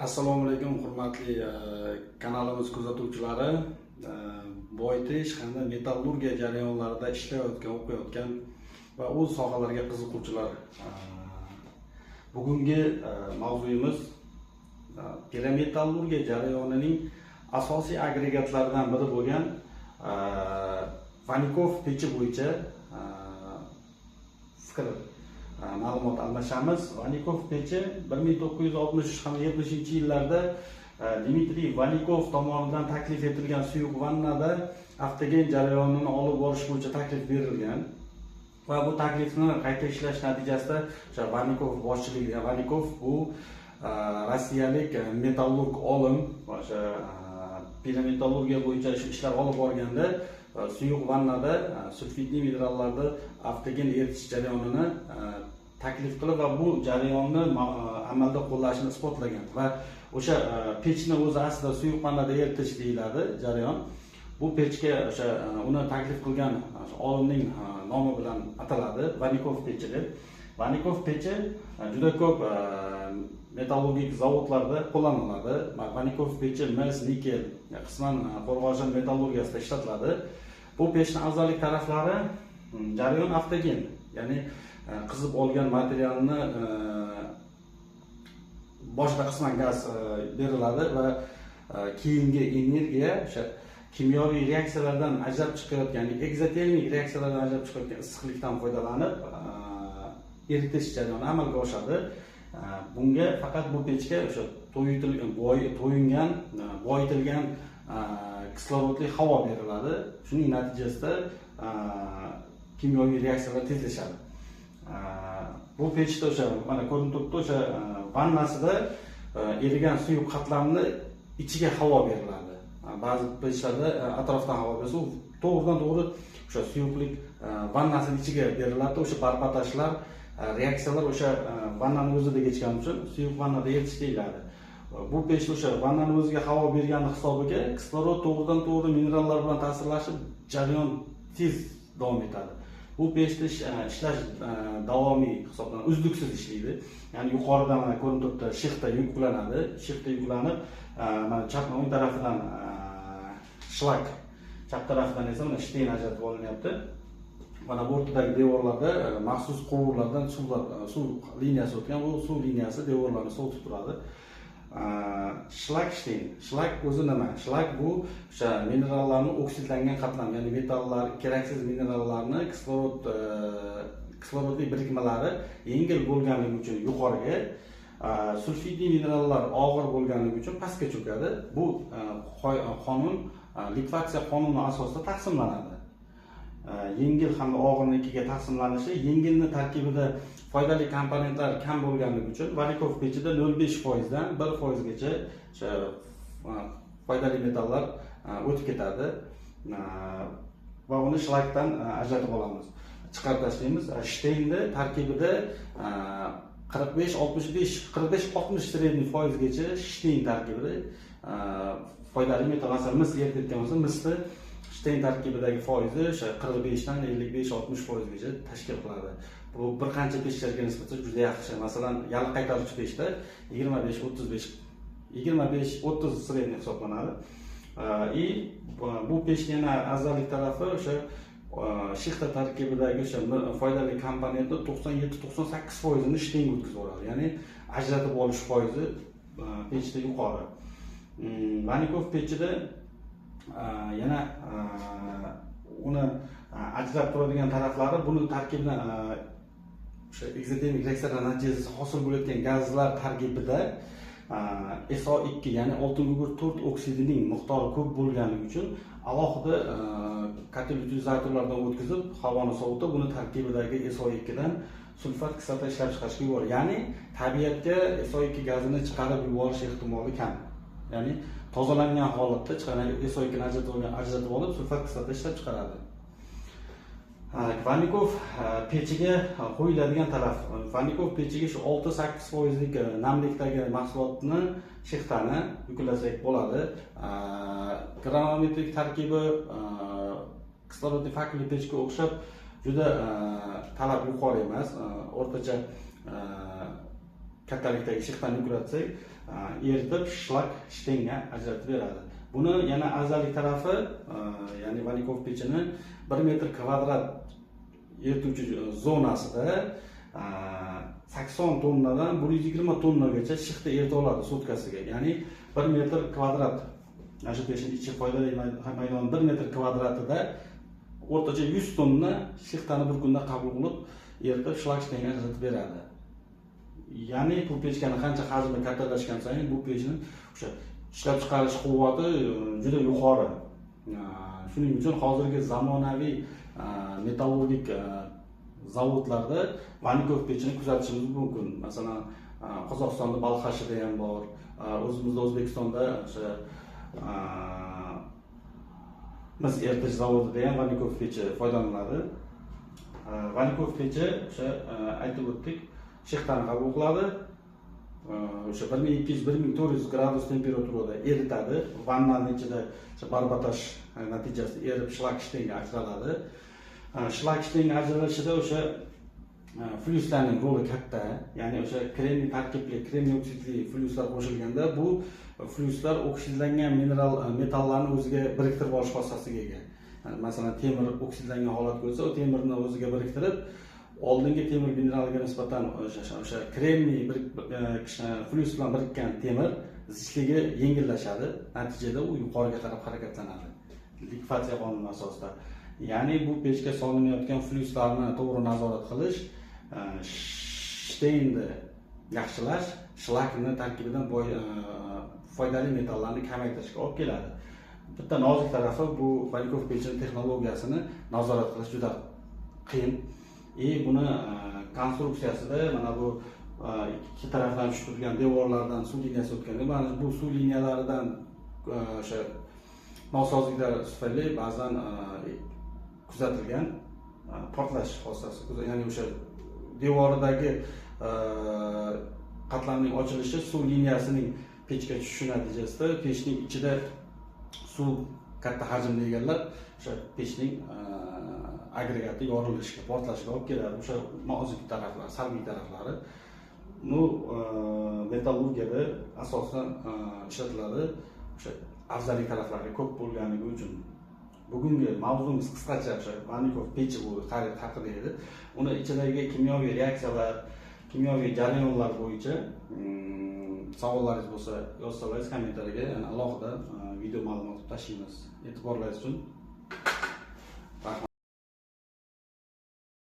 Assalomu alaykum hurmatli kanalimiz kuzatuvchilari. Boyitish hamda metallurgiya jarayonlarida ishlayotgan, o'qiyotgan va o'z sohalariga qiziquvchilar. Bugungi mavzuyimiz pirometallurgiya jarayonining asosiy agregatlaridan biri bo'lgan Vanikov pechi bo'yicha fikr ma'lumot almashamiz. Vanikov pechi 1963 hamda 70-yillarda Dmitriy Vanikov tomonidan taklif etilgan suyuq vannada avtogen jarayonini olib borish bo'yicha taklif berilgan va bu taklifni qayta ishlash natijasida o'sha Vanikov boshchiligida, Vanikov bu rossiyalik metallurg olim, o'sha pirometallurgiya bo'yicha ishlar olib borganda suyuq vannada sulfidli minerallarni avtogen eritish jarayonini taklif qilib va bu jarayonni amalda qo'llashini isbotlagan va o'sha pechni o'zi aslida suyuq vannada eritish deyiladi jarayon. Bu pechga o'sha uni taklif qilgan olimning nomi bilan ataladi, Vanikov pechi deb. Vanikov pechi juda ko'p metallurgik zavodlarda qo'llaniladi. Vanikov pechi mis, nikel, qisman Qo'rg'oshin metallurgiyasida ishlatiladi. Bu pechning afzallik taraflari jarayon avtogen, ya'ni qizib olgan materialni boshqa qisman gaz beriladi va keyingi energiya o'sha kimyoviy reaksiyalardan ajrab chiqayotgan, ya'ni egzotermik reaksiyalardan ajrab chiqayotgan issiqlikdan foydalanib eritish jarayoni amalga oshadi. Bunga faqat bu pechga o'sha to'yingan, boyitilgan kislorodli havo beriladi. Shuning natijasida kimyoviy reaksiyalar tezlashadi. Bu pechda o'sha mana ko'rinib turibdi, o'sha vannasida erigan suyuq qatlamni ichiga havo beriladi. Ba'zi pechlarda atrofdan havo berilsa, u to'g'ridan-to'g'ri o'sha suyuqlik vannasining ichiga beriladi. O'sha barbadashlar, reaksiyalar o'sha vannani o'zida kechgani uchun suyuq vannada eritish deyiladi. Bu pechda o'sha vannani o'ziga havo bergani hisobiga kislorod to'g'ridan-to'g'ri minerallar bilan ta'sirlashib, jarayon tez davom etadi. Bu pechda ishlash davomiy hisoblanadi, uzluksiz ishlaydi. Ya'ni yuqoridan mana ko'rinib turibdi, shixta yuklanadi. Shixta yuklanib, mana chap o'ng tarafidan shlak, chap tarafidan esa mana shten ajratib olinyapti. Mana bu o'rtadagi devorlarda maxsus quvurlardan suv liniyasi o'tgan, bu suv liniyasi devorlarni sovutib turadi. Shlak shten. Shlak o'zi nima? Shlak bu o'sha minerallarni oksidlangan qatlam, ya'ni metallar, keraksiz minerallarni kislorodli birikmalari yengil bo'lganligi uchun yuqoriga, sulfidli minerallar og'ir bo'lganligi uchun pastga cho'kadi. Bu qonun likvatsiya qonuni asosida taqsimlanadi. Yengil hamda og'irnikiga taqsimlanishi, yengilni tarkibida foydali komponentlar kam bo'lganligi uchun Vanikov pechida 0.5% dan 1% gacha o'sha foydali metallar o'tib ketadi va uni shlakdan ajratib olamiz, chiqarib tashlaymiz. Shtenni tarkibida 45-60 sredniy foizgacha shten tarkibida foydali metal, masalan, mis eritgan bo'lsa, misni shten tarkibidagi foizi o'sha 45 dan 55-60% gacha tashkil qiladi. Bu bir qancha pechlarga nisbatan juda yaxshi. Masalan, yalli qaytaruvchi pechda 25-30 sredniy hisoblanadi. Bu pechning yana afzallik tarafi o'sha shixta tarkibidagi o'sha foydali komponentni 97-98% ni shtenga o'tkazib yuboradi. Ya'ni ajratib olish foizi pechda yuqori. Vanikov pechida yana uni ajrab turadigan taraflari, buni tarkibidan o'sha egzotermik reaksiyalar natijasida hosil bo'layotgan gazlar tarkibida SO2, ya'ni oltin gugurt 4 oksidining miqdori ko'p bo'lganligi uchun alohida katalizatorlardan o'tkazib havoni sovutib, buni tarkibidagi SO2 dan sulfat kislota ishlab chiqarishga yuboradi. Ya'ni tabiatga SO2 gazini chiqarib yuborish ehtimoli kam. Ya'ni tozalangan holatda SO2 ni ajratib olib, sulfat kislota ishlab chiqaradi. Vanikov pechiga qo'yiladigan talab. Vanikov pechiga shu 6-8% lik namlikdagi mahsulotni, shixtani yuklasak bo'ladi. Granulometrik tarkibi kislorodli faklli pechga o'xshab juda talab yuqori emas. O'rtacha kattalikdagi shixdan yugurtsak, eritib shlak shtengga ajratib beradi. Buni yana afzallik tarafi, ya'ni Vanikov pechini 1 metr kvadrat erituvchi zonasida 80 tonnadan 120 tonnagacha shixta erita oladi sutkasiga. Ya'ni 1 metr kvadrat mana shu pechning ichi foydali maydoni 1 metr kvadratida o'rtacha 100 tonna shixtani bir kunda qabul qilib, eritib shlak shtengga ajratib beradi. Ya'ni bu pechkani qancha hajmi kattalashgan sayin bu pechning o'sha ishlab chiqarish quvvati juda yuqori. Shuning uchun hozirgi zamonaviy metallurgik zavodlarda Vanikov pechini kuzatishimiz mumkin. Masalan, Qozog'istonda Balxashida ham bor, o'zimizda O'zbekistonda o'sha mis eritish zavodida ham Vanikov pechi foydalaniladi. Vanikov pechi o'sha aytib o'tdik, shixtani qabul qiladi. O'sha 1200-1400 gradus temperaturada eritadi. Vannaning ichida barbotaj natijasida erib shlak shtengga ajraladi. Shlak shtengga ajralishida o'sha flyuslarning roli katta. Ya'ni o'sha kremniy tarkibli, kremniy oksidli flyuslar qo'shilganda bu flyuslar oksidlangan mineral metallarni o'ziga biriktirib olish xossasiga ega. Masalan, temir oksidlangan holat bo'lsa, o temirni o'ziga biriktirib, oldingi temir mineraliga nisbatan o'sha kremniy flyus bilan birikkan temir zichligi yengillashadi. Natijada u yuqoriga qarab harakatlanadi. Likvidatsiya qonuni asosida. Ya'ni bu pechga solinayotgan flyuslarni to'g'ri nazorat qilish, shtengni yaxshilash, shlakni tarkibidan foydali metallarni kamaytirishga olib keladi. Bitta nozik tarafi bu Vanikov pechining texnologiyasini nazorat qilish juda qiyin. Buni konstruksiyasida mana bu ikki tarafdan tushib turgan devorlardan suv liniyasi o'tganda, mana bu suv liniyalaridan o'sha nosozliklar tufayli ba'zan kuzatilgan portlash xossasi, ya'ni o'sha devoridagi qatlamning ochilishi suv liniyasining pechga tushishi natijasida pechning ichida suv katta hajmda egallab, o'sha pechning agregati yorilishga, portlashga olib keladi. O'sha nozik taraflar, salbiy taraflari bu metallurgiyada asosan ishlatiladi. O'sha afzallik taraflari ko'p bo'lganligi uchun bugungi mavzumiz qisqacha o'sha Vanikov pechi bu haqida edi. Uni ichidagi kimyoviy reaksiyalar, kimyoviy jarayonlar bo'yicha savollaringiz bo'lsa yozsangiz kommentariyaga alohida video ma'lumot tashlaymiz. E'tiborlaringiz uchun